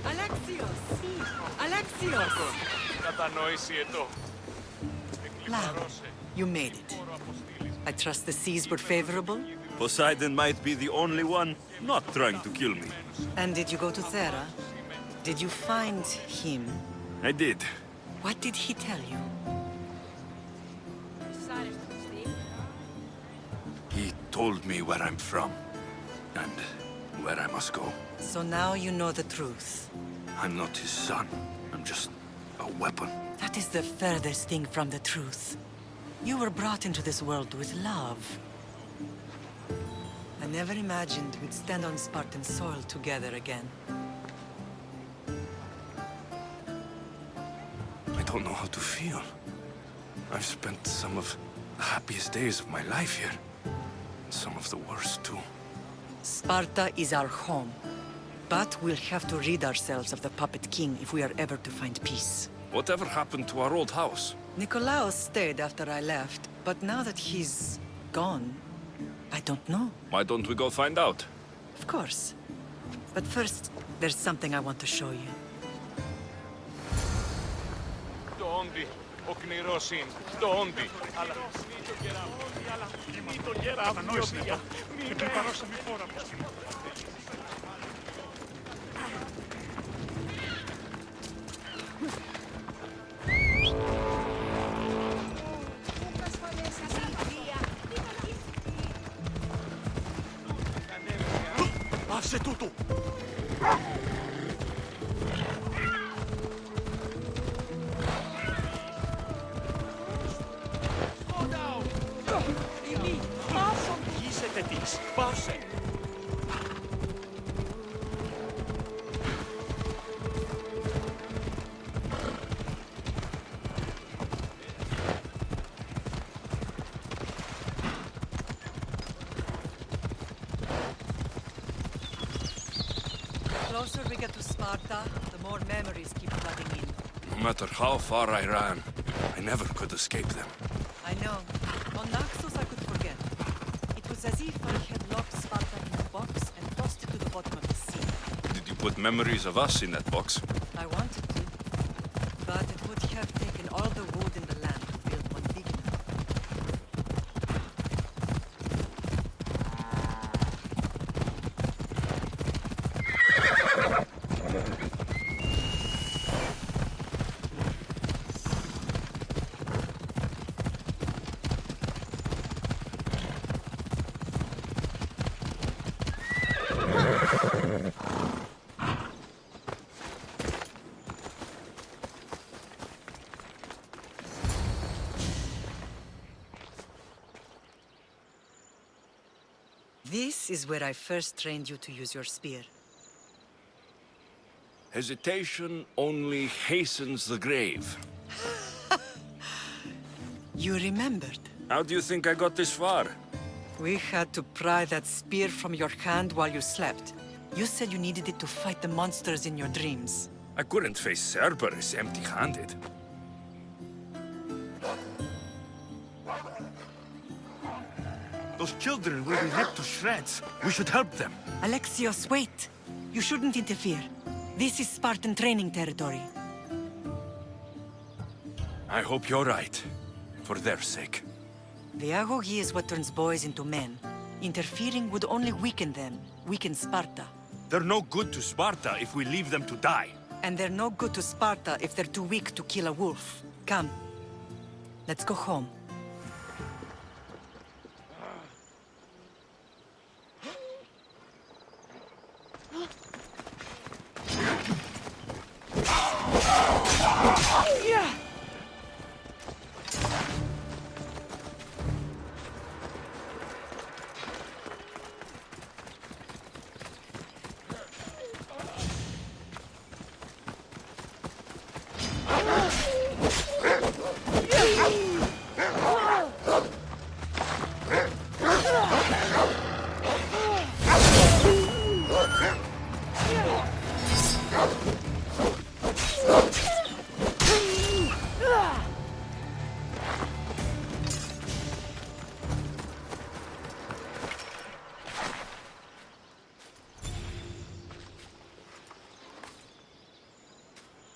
Alexios! Alexios! Lam, you made it. I trust the seas were favorable? Poseidon might be the only one not trying to kill me. And did you go to Thera? Did you find him? I did. What did he tell you? He told me where I'm from, and where I must go. So now you know the truth. I'm not his son. I'm just a weapon. That is the furthest thing from the truth. You were brought into this world with love. I never imagined we'd stand on Spartan soil together again. I don't know how to feel. I've spent some of the happiest days of my life here. And some of the worst, too. Sparta is our home. But we'll have to rid ourselves of the Puppet King if we are ever to find peace. Whatever happened to our old house? Nikolaos stayed after I left, but now that he's gone, I don't know. Why don't we go find out? Of course. But first, there's something I want to show you. Άσε τούτου! Γύσετε της! Πάσε! The closer we get to Sparta, the more memories keep flooding in. No matter how far I ran, I never could escape them. I know. On Naxos I could forget. It was as if I had locked Sparta in a box and tossed it to the bottom of the sea. Did you put memories of us in that box? I wanted to, but it would have taken all the wood in the land to build one big enough. This is where I first trained you to use your spear. Hesitation only hastens the grave. You remembered. How do you think I got this far? We had to pry that spear from your hand while you slept. You said you needed it to fight the monsters in your dreams. I couldn't face Cerberus empty-handed. Those children will be ripped to shreds. We should help them. Alexios, wait! You shouldn't interfere. This is Spartan training territory. I hope you're right. For their sake. The agoge is what turns boys into men. Interfering would only weaken them, weaken Sparta. They're no good to Sparta if we leave them to die. And they're no good to Sparta if they're too weak to kill a wolf. Come. Let's go home.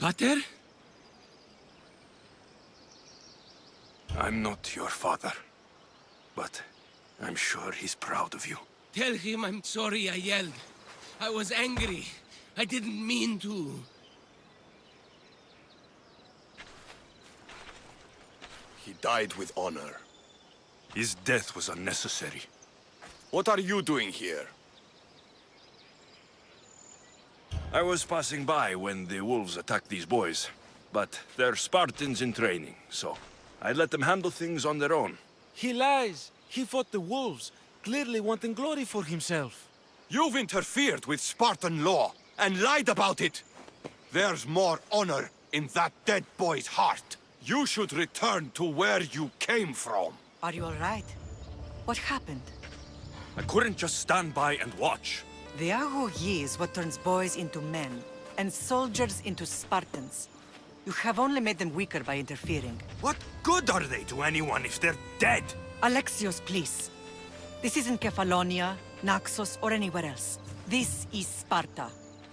Pater? I'm not your father, but I'm sure he's proud of you. Tell him I'm sorry I yelled. I was angry. I didn't mean to. He died with honor. His death was unnecessary. What are you doing here? I was passing by when the wolves attacked these boys, but they're Spartans in training, so I let them handle things on their own. He lies. He fought the wolves, clearly wanting glory for himself. You've interfered with Spartan law and lied about it. There's more honor in that dead boy's heart. You should return to where you came from. Are you all right? What happened? I couldn't just stand by and watch. The Agoge is what turns boys into men, and soldiers into Spartans. You have only made them weaker by interfering. What good are they to anyone if they're dead? Alexios, please. This isn't Kefalonia, Naxos, or anywhere else. This is Sparta,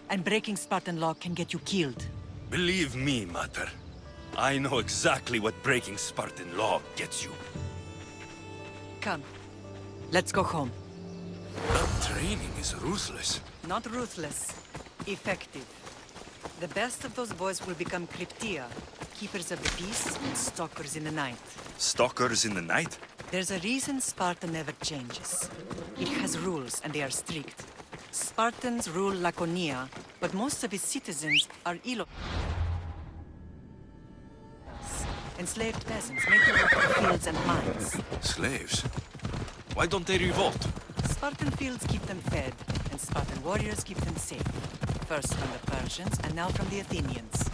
and breaking Spartan law can get you killed. Believe me, Mater. I know exactly what breaking Spartan law gets you. Come, let's go home. That training is ruthless. Not ruthless, effective. The best of those boys will become Cryptia, keepers of the peace and stalkers in the night. Stalkers in the night? There's a reason Sparta never changes. It has rules, and they are strict. Spartans rule Laconia, but most of its citizens are enslaved peasants made to work the fields and mines. Slaves? Why don't they revolt? Spartan fields keep them fed, and Spartan warriors keep them safe. First from the Persians, and now from the Athenians.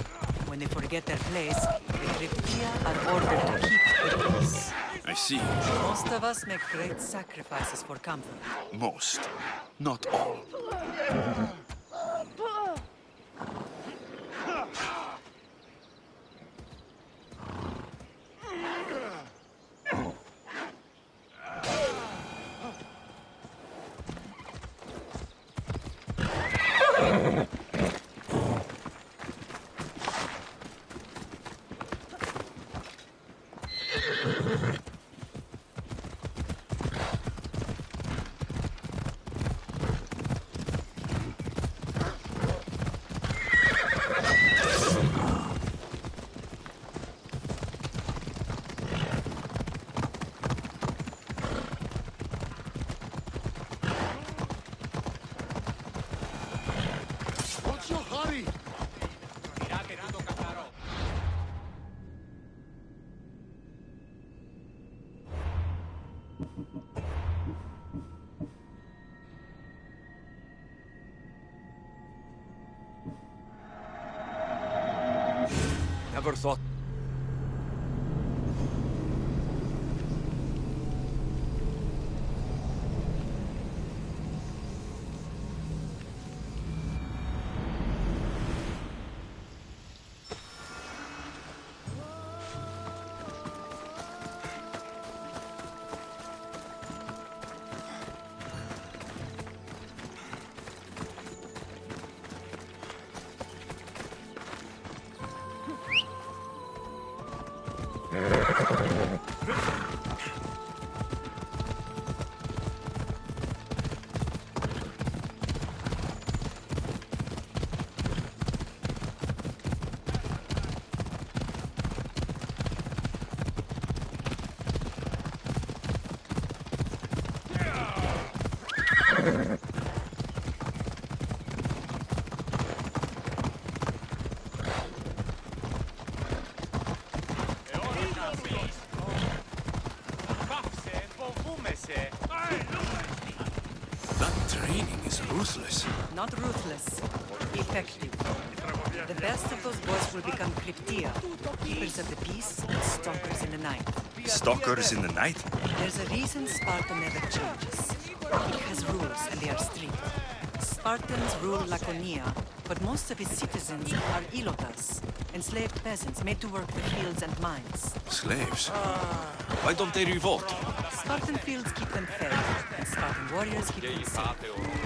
When they forget their place, the Cryptia are ordered to keep the peace. I see. Most of us make great sacrifices for comfort. Most. Not all. What's your hurry? Never thought. That training is ruthless. Not ruthless, effective. The best of those boys will become Cryptia, keepers of the peace and stalkers in the night. Stalkers in the night? There's a reason Sparta never changes. It has rules, and they are strict. Spartans rule Laconia, but most of its citizens are ilotas, enslaved peasants made to work the fields and mines. Slaves? Why don't they revolt? Spartan fields keep them fed, and Spartan warriors keep them safe.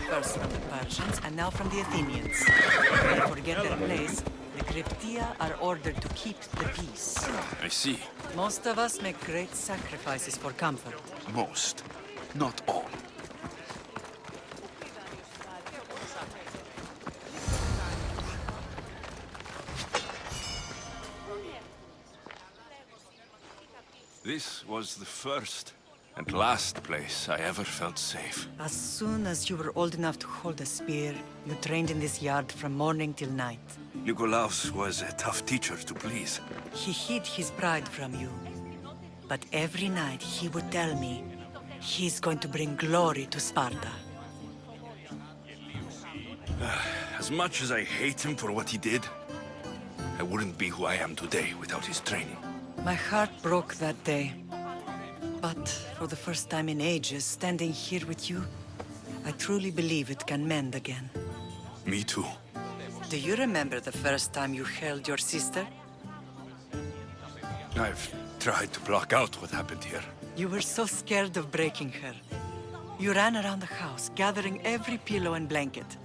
First from the Persians, and now from the Athenians. When they forget their place, the Cryptia are ordered to keep the peace. I see. Most of us make great sacrifices for comfort. Most. Not all. This was the first and last place I ever felt safe. As soon as you were old enough to hold a spear, you trained in this yard from morning till night. Nikolaos was a tough teacher to please. He hid his pride from you. But every night he would tell me, he's going to bring glory to Sparta. As much as I hate him for what he did, I wouldn't be who I am today without his training. My heart broke that day. But for the first time in ages, standing here with you, I truly believe it can mend again. Me too. Do you remember the first time you held your sister? I've tried to block out what happened here. You were so scared of breaking her. You ran around the house, gathering every pillow and blanket.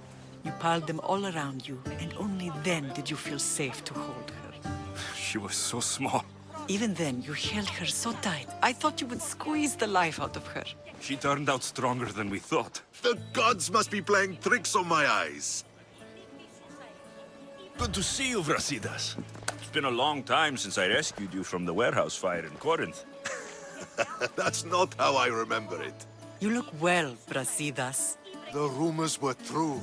You piled them all around you, and only then did you feel safe to hold her. She was so small. Even then, you held her so tight, I thought you would squeeze the life out of her. She turned out stronger than we thought. The gods must be playing tricks on my eyes. Good to see you, Brasidas. It's been a long time since I rescued you from the warehouse fire in Corinth. That's not how I remember it. You look well, Brasidas. The rumors were true.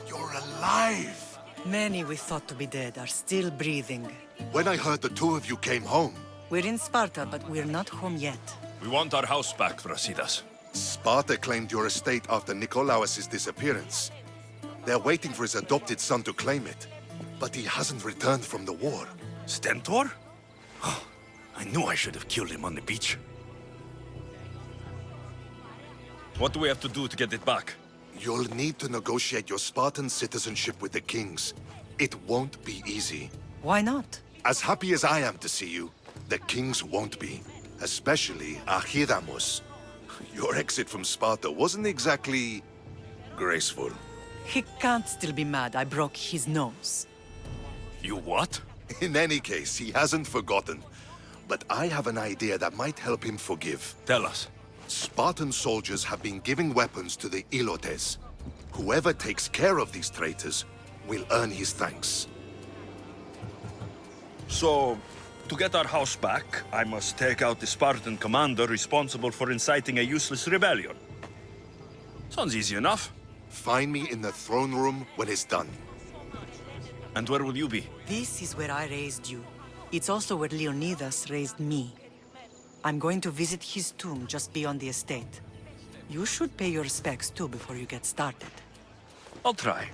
You're alive! Many we thought to be dead are still breathing. When I heard the two of you came home, We're in Sparta, but we're not home yet. We want our house back, Brasidas. Sparta claimed your estate after Nikolaos' disappearance. They're waiting for his adopted son to claim it. But he hasn't returned from the war. Stentor? I knew I should have killed him on the beach. What do we have to do to get it back? You'll need to negotiate your Spartan citizenship with the kings. It won't be easy. Why not? As happy as I am to see you, the kings won't be. Especially Archidamos. Your exit from Sparta wasn't exactly graceful. He can't still be mad I broke his nose. You what? In any case, he hasn't forgotten. But I have an idea that might help him forgive. Tell us. Spartan soldiers have been giving weapons to the Ilotes. Whoever takes care of these traitors will earn his thanks. So, to get our house back, I must take out the Spartan commander responsible for inciting a useless rebellion. Sounds easy enough. Find me in the throne room when it's done. And where will you be? This is where I raised you. It's also where Leonidas raised me. I'm going to visit his tomb just beyond the estate. You should pay your respects too before you get started. I'll try.